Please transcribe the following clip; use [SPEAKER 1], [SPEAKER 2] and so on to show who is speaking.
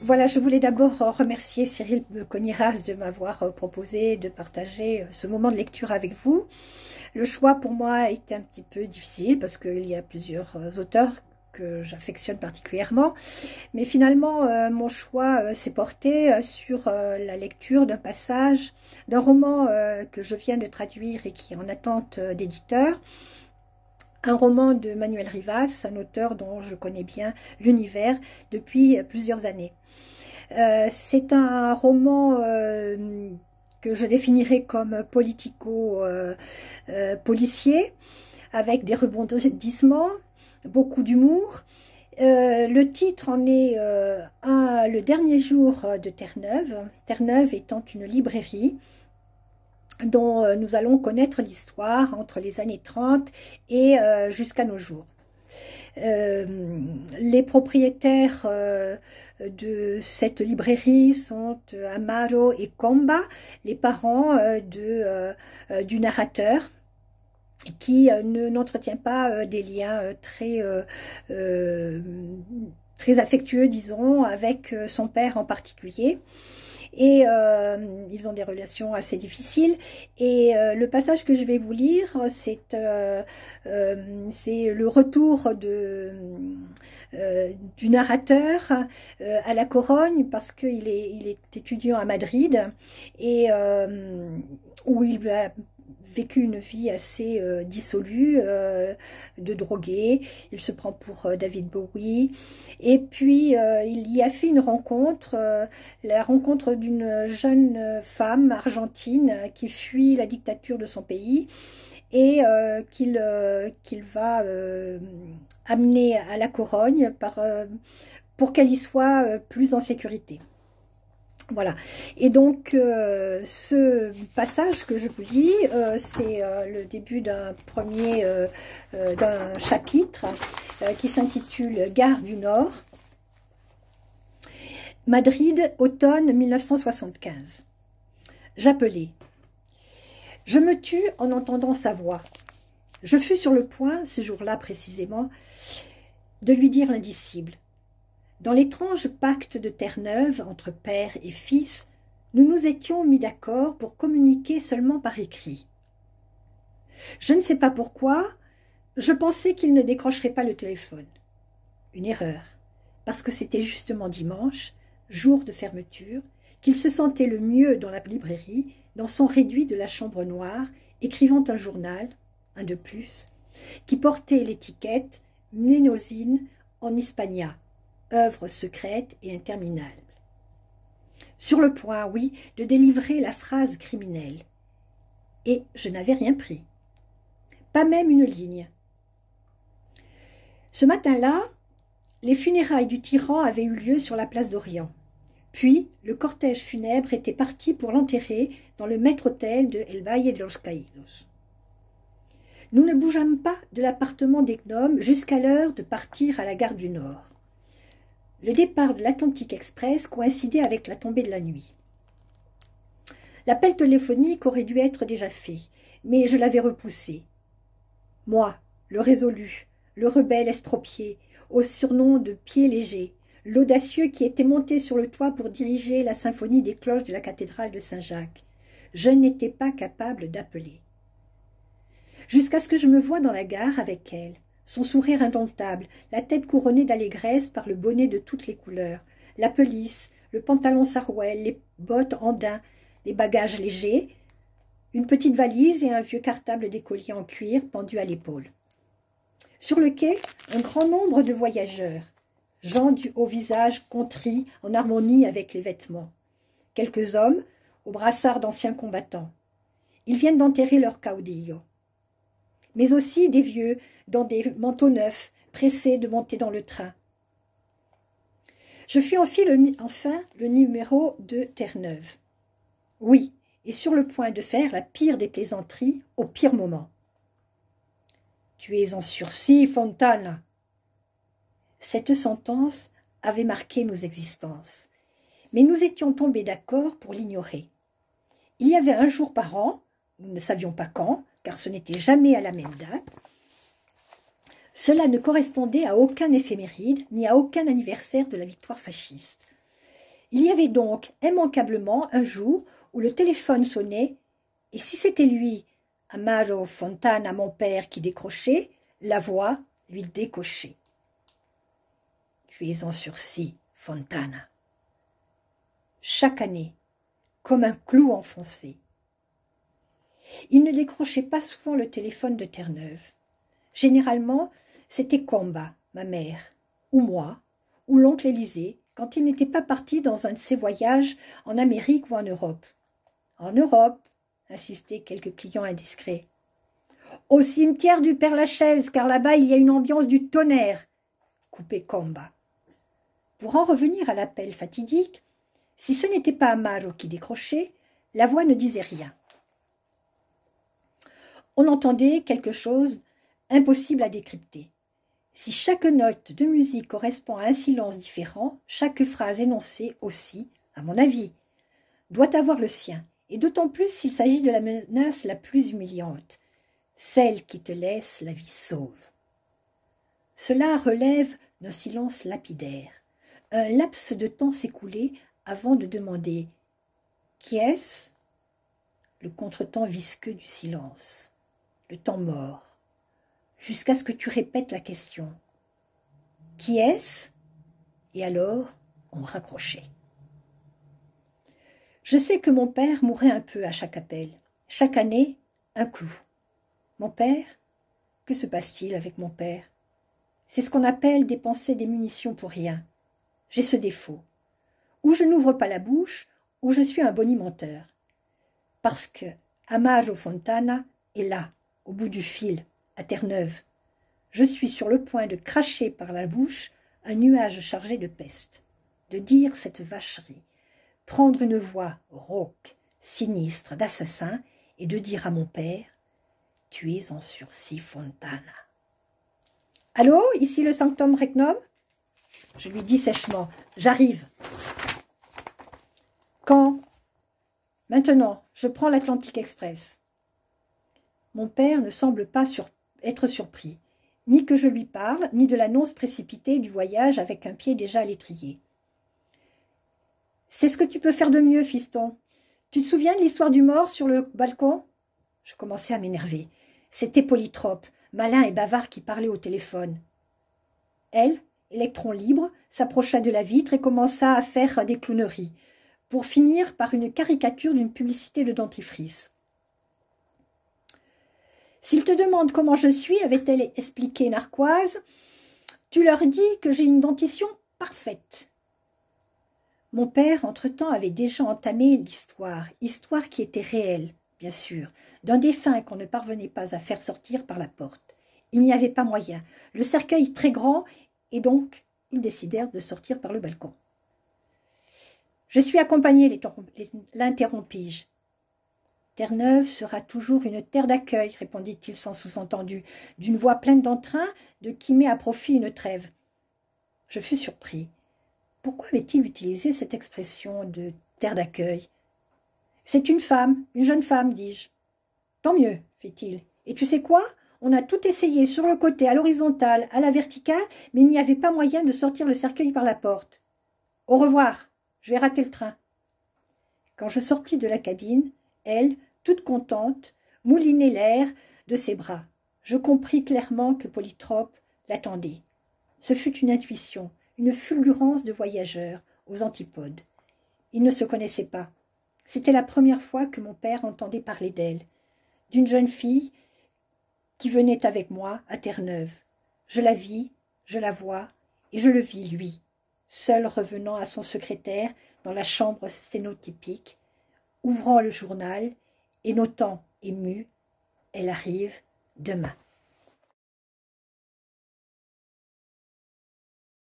[SPEAKER 1] Voilà, je voulais d'abord remercier Cyril Coniras de m'avoir proposé de partager ce moment de lecture avec vous. Le choix pour moi a été un petit peu difficile parce qu'il y a plusieurs auteurs que j'affectionne particulièrement. Mais finalement, mon choix s'est porté sur la lecture d'un passage d'un roman que je viens de traduire et qui est en attente d'éditeur. Un roman de Manuel Rivas, un auteur dont je connais bien l'univers depuis plusieurs années. C'est un roman que je définirais comme politico-policier, avec des rebondissements, beaucoup d'humour. Le titre en est le dernier jour de Terre-Neuve, Terre-Neuve étant une librairie dont nous allons connaître l'histoire entre les années 30 et jusqu'à nos jours. Les propriétaires de cette librairie sont Amaro et Comba, les parents du narrateur, qui n'entretient pas des liens très affectueux, disons, avec son père en particulier. Et ils ont des relations assez difficiles. Et le passage que je vais vous lire, c'est le retour du narrateur à la Corogne, parce qu'il est étudiant à Madrid, et où il a vécu une vie assez dissolue, de drogué. Il se prend pour David Bowie. Et puis, il y a fait une rencontre, la rencontre d'une jeune femme argentine qui fuit la dictature de son pays et qu'il va amener à la Corogne pour qu'elle y soit plus en sécurité. Voilà. Et donc, ce passage que je vous lis, c'est le début d'un d'un chapitre qui s'intitule Gare du Nord. Madrid, automne 1975. J'appelai. Je me tus en entendant sa voix. Je fus sur le point, ce jour-là précisément, de lui dire l'indicible. Dans l'étrange pacte de Terre-Neuve entre père et fils, nous nous étions mis d'accord pour communiquer seulement par écrit. Je ne sais pas pourquoi, je pensais qu'il ne décrocherait pas le téléphone. Une erreur, parce que c'était justement dimanche, jour de fermeture, qu'il se sentait le mieux dans la librairie, dans son réduit de la chambre noire, écrivant un journal, un de plus, qui portait l'étiquette « Mnenosine en Hispania ». Œuvre secrète et interminable. Sur le point, oui, de délivrer la phrase criminelle. Et je n'avais rien pris. Pas même une ligne. Ce matin-là, les funérailles du tyran avaient eu lieu sur la place d'Orient. Puis, le cortège funèbre était parti pour l'enterrer dans le maître-autel de El Valle de los Caídos. Nous ne bougeâmes pas de l'appartement des gnomes jusqu'à l'heure de partir à la gare du Nord. Le départ de l'Atlantic Express coïncidait avec la tombée de la nuit. L'appel téléphonique aurait dû être déjà fait, mais je l'avais repoussé. Moi, le résolu, le rebelle estropié, au surnom de pied léger, l'audacieux qui était monté sur le toit pour diriger la symphonie des cloches de la cathédrale de Saint-Jacques, je n'étais pas capable d'appeler. Jusqu'à ce que je me voie dans la gare avec elle, son sourire indomptable, la tête couronnée d'allégresse par le bonnet de toutes les couleurs, la pelisse, le pantalon sarouel, les bottes en daim, les bagages légers, une petite valise et un vieux cartable d'écolier en cuir pendu à l'épaule. Sur le quai, un grand nombre de voyageurs, gens au visage contrit en harmonie avec les vêtements. Quelques hommes, aux brassards d'anciens combattants. Ils viennent d'enterrer leur caudillo. Mais aussi des vieux, dans des manteaux neufs, pressés de monter dans le train. Je fus enfin le numéro de Terre-Neuve. Oui, et sur le point de faire la pire des plaisanteries au pire moment. « Tu es en sursis, Fontana !» Cette sentence avait marqué nos existences, mais nous étions tombés d'accord pour l'ignorer. Il y avait un jour par an, nous ne savions pas quand, car ce n'était jamais à la même date. Cela ne correspondait à aucun éphéméride, ni à aucun anniversaire de la victoire fasciste. Il y avait donc immanquablement un jour où le téléphone sonnait, et si c'était lui, Amaro Fontana, mon père, qui décrochait, la voix lui décochait. « Tu es en sursis, Fontana. » Chaque année, comme un clou enfoncé. Il ne décrochait pas souvent le téléphone de Terre-Neuve. Généralement, c'était Comba, ma mère, ou moi, ou l'oncle Élisée, quand il n'était pas parti dans un de ses voyages en Amérique ou en Europe. En Europe, insistaient quelques clients indiscrets. Au cimetière du Père-Lachaise, car là-bas il y a une ambiance du tonnerre, coupait Comba. Pour en revenir à l'appel fatidique, si ce n'était pas Amaro qui décrochait, la voix ne disait rien. On entendait quelque chose impossible à décrypter. Si chaque note de musique correspond à un silence différent, chaque phrase énoncée aussi, à mon avis, doit avoir le sien, et d'autant plus s'il s'agit de la menace la plus humiliante, celle qui te laisse la vie sauve. Cela relève d'un silence lapidaire. Un laps de temps s'écoulait avant de demander « Qui est-ce » Le contretemps visqueux du silence, le temps mort, jusqu'à ce que tu répètes la question. « Qui est-ce » Et alors, on raccrochait. Je sais que mon père mourait un peu à chaque appel. Chaque année, un clou. Mon père ? Que se passe-t-il avec mon père ? C'est ce qu'on appelle dépenser des munitions pour rien. J'ai ce défaut. Ou je n'ouvre pas la bouche, ou je suis un bonimenteur. Parce que Amaro Fontana est là, au bout du fil, à Terre-Neuve. Je suis sur le point de cracher par la bouche un nuage chargé de peste, de dire cette vacherie, prendre une voix rauque, sinistre, d'assassin, et de dire à mon père « Tu es en sursis, Fontana. » « Allô, ici le Sanctum Regnum ?» Je lui dis sèchement « J'arrive. »« Quand ?»« Maintenant, je prends l'Atlantic Express. » Mon père ne semble pas être surpris, ni que je lui parle, ni de l'annonce précipitée du voyage avec un pied déjà à l'étrier. « C'est ce que tu peux faire de mieux, fiston. Tu te souviens de l'histoire du mort sur le balcon ?» Je commençais à m'énerver. C'était Polytrope, malin et bavard, qui parlait au téléphone. Elle, électron libre, s'approcha de la vitre et commença à faire des clowneries, pour finir par une caricature d'une publicité de dentifrice. « S'ils te demandent comment je suis, avait-elle expliqué narquoise, tu leur dis que j'ai une dentition parfaite. » Mon père, entre-temps, avait déjà entamé l'histoire, histoire qui était réelle, bien sûr, d'un défunt qu'on ne parvenait pas à faire sortir par la porte. Il n'y avait pas moyen, le cercueil très grand, et donc ils décidèrent de sortir par le balcon. « Je suis accompagné, l'interrompis-je. « Terre-Neuve sera toujours une terre d'accueil, répondit-il sans sous-entendu, d'une voix pleine d'entrain, de qui met à profit une trêve. Je fus surpris. Pourquoi avait-il utilisé cette expression de terre d'accueil ? C'est une jeune femme, dis-je. Tant mieux, fit-il. Et tu sais quoi ? On a tout essayé sur le côté, à l'horizontale, à la verticale, mais il n'y avait pas moyen de sortir le cercueil par la porte. Au revoir, je vais rater le train. Quand je sortis de la cabine, elle, toute contente, moulinait l'air de ses bras. Je compris clairement que Polytrope l'attendait. Ce fut une intuition, une fulgurance de voyageur, aux antipodes. Ils ne se connaissaient pas. C'était la première fois que mon père entendait parler d'elle, d'une jeune fille qui venait avec moi à Terre-Neuve. Je la vis, je la vois, et je le vis, lui, seul revenant à son secrétaire dans la chambre sténotypique, ouvrant le journal et notant ému « Elle arrive demain ».